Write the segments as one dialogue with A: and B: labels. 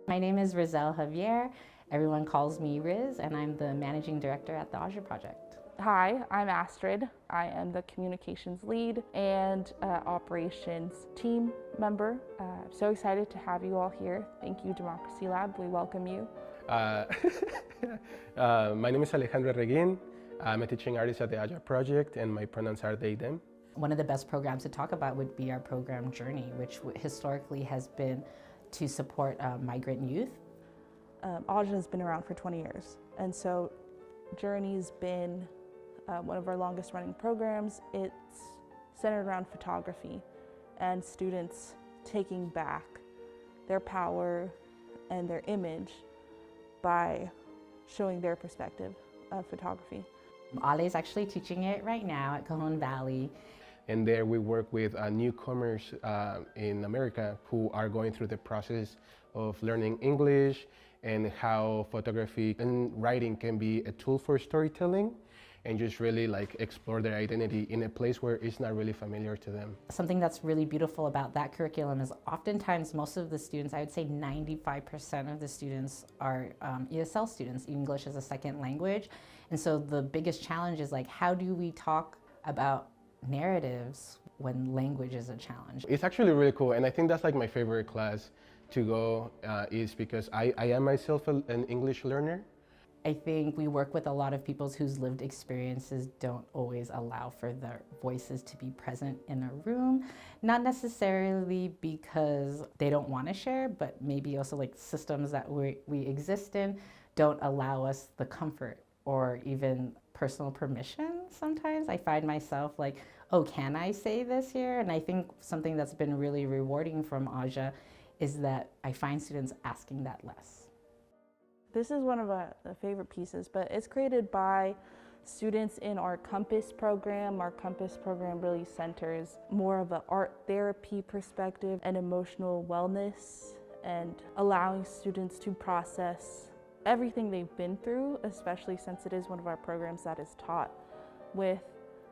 A: My name is Rizelle Javier. Everyone calls me Riz, and I'm the managing director at the Aja Project.
B: Hi, I'm Astrid. I am the communications lead and operations team member. I'm so excited to have you all here. Thank you, Democracy Lab. We welcome you.
C: Uh, my name is Alejandro Reguin. I'm a teaching artist at the Aja Project, and my pronouns are they, them.
A: One of the best programs to talk about would be our program Journey, which historically has been to support migrant youth.
B: Aja has been around for 20 years, and so Journey's been one of our longest running programs. It's centered around photography and students taking back their power and their image by showing their perspective of photography.
A: Ale is actually teaching it right now at Cajon Valley.
C: And there we work with newcomers in America who are going through the process of learning English and how photography and writing can be a tool for storytelling and just really like explore their identity in a place where it's not really familiar to them.
A: Something that's really beautiful about that curriculum is oftentimes most of the students, I would say 95% of the students are ESL students, English as a second language. And so the biggest challenge is like, how do we talk about narratives when language is a challenge?
C: It's actually really cool, and I think that's like my favorite class to go is because I am myself an English learner.
A: I think we work with a lot of people whose lived experiences don't always allow for their voices to be present in a room. Not necessarily because they don't want to share, but maybe also like systems that we exist in don't allow us the comfort or even personal permission sometimes. I find myself like, oh, can I say this here? And I think something that's been really rewarding from Aja is that I find students asking that less.
B: This is one of the favorite pieces, but it's created by students in our Compass program. Our Compass program really centers more of an art therapy perspective and emotional wellness and allowing students to process everything they've been through, especially since it is one of our programs that is taught with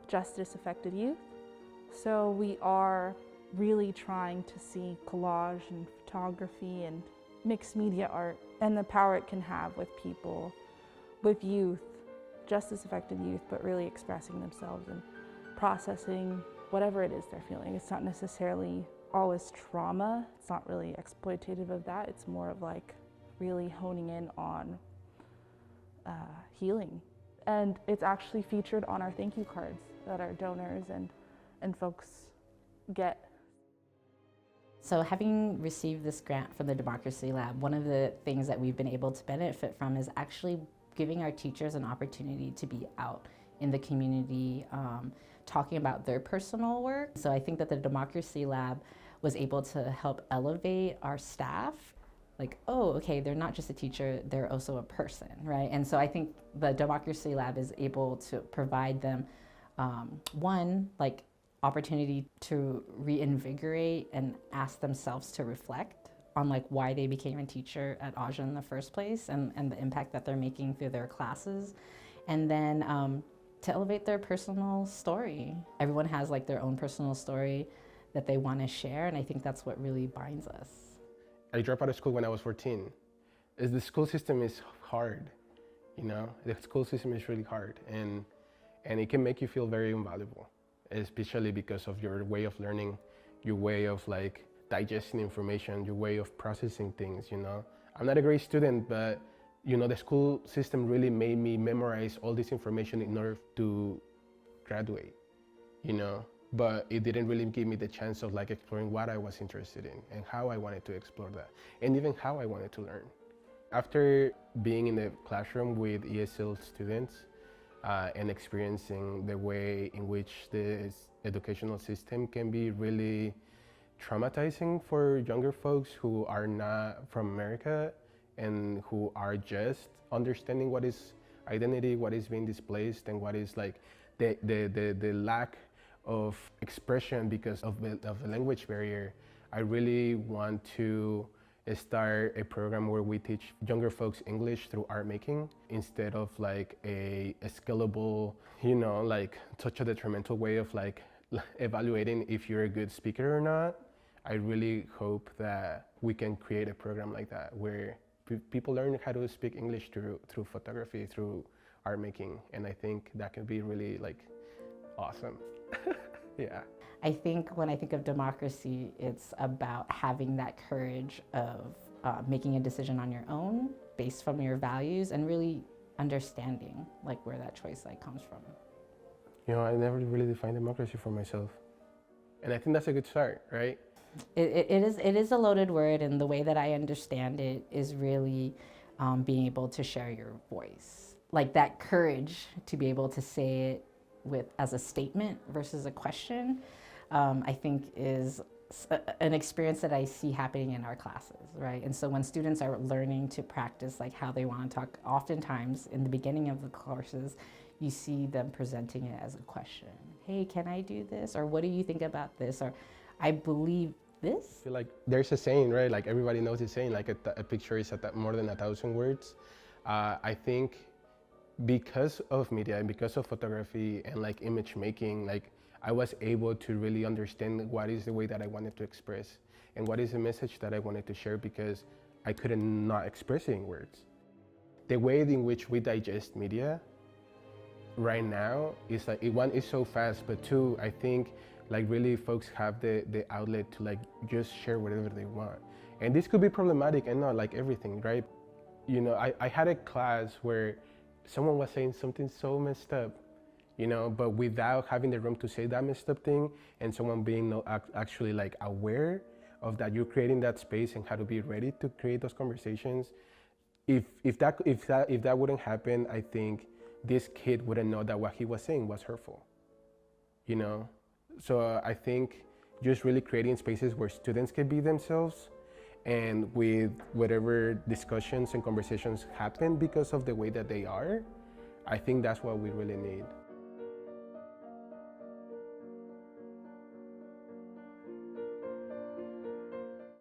B: justice-affected youth. So we are really trying to see collage and photography and mixed media art and the power it can have with people, with youth, justice-affected youth, but really expressing themselves and processing whatever it is they're feeling. It's not necessarily always trauma. It's not really exploitative of that. It's more of like really honing in on healing. And it's actually featured on our thank you cards that our donors and folks get.
A: So having received this grant from the Democracy Lab, one of the things that we've been able to benefit from is actually giving our teachers an opportunity to be out in the community, talking about their personal work. So I think that the Democracy Lab was able to help elevate our staff. Like, oh, okay, they're not just a teacher, they're also a person, right? And so I think the Democracy Lab is able to provide them, one, like, opportunity to reinvigorate and ask themselves to reflect on like why they became a teacher at Aja in the first place and the impact that they're making through their classes. And then to elevate their personal story. Everyone has like their own personal story that they want to share, and I think that's what really binds us.
C: I dropped out of school when I was 14. The school system is hard, you know? The school system is really hard, and it can make you feel very invaluable, especially because of your way of learning, your way of like digesting information, your way of processing things, you know? I'm not a great student, but you know, the school system really made me memorize all this information in order to graduate, you know? But it didn't really give me the chance of like exploring what I was interested in and how I wanted to explore that, and even how I wanted to learn. After being in the classroom with ESL students and experiencing the way in which the educational system can be really traumatizing for younger folks who are not from America and who are just understanding what is identity, what is being displaced, and what is like the lack of expression because of the language barrier, I really want to start a program where we teach younger folks English through art making instead of like a scalable, you know, like such a detrimental way of like evaluating if you're a good speaker or not. I really hope that we can create a program like that where people learn how to speak English through photography, through art making, and I think that can be really like awesome. Yeah.
A: I think when I think of democracy, it's about having that courage of making a decision on your own based from your values and really understanding like where that choice like comes from.
C: You know, I never really defined democracy for myself. And I think that's a good start, right?
A: It is a loaded word, and the way that I understand it is really being able to share your voice. Like that courage to be able to say it as a statement versus a question, I think is an experience that I see happening in our classes, right? And so when students are learning to practice like how they want to talk, oftentimes in the beginning of the courses, you see them presenting it as a question. Hey, can I do this? Or what do you think about this? Or I believe this.
C: I feel like there's a saying, right? Like everybody knows the saying, like a picture is more than 1,000 words. I think because of media and because of photography and like image making, like I was able to really understand what is the way that I wanted to express and what is the message that I wanted to share, because I couldn't not express it in words. The way in which we digest media right now is like, one is so fast, but two, I think like really folks have the outlet to like just share whatever they want. And this could be problematic and not like everything, right? You know, I had a class where someone was saying something so messed up, you know, but without having the room to say that messed up thing, and someone being actually like aware of that, you're creating that space and how to be ready to create those conversations. If that wouldn't happen, I think this kid wouldn't know that what he was saying was hurtful, you know? So I think just really creating spaces where students can be themselves, and with whatever discussions and conversations happen because of the way that they are, I think that's what we really need.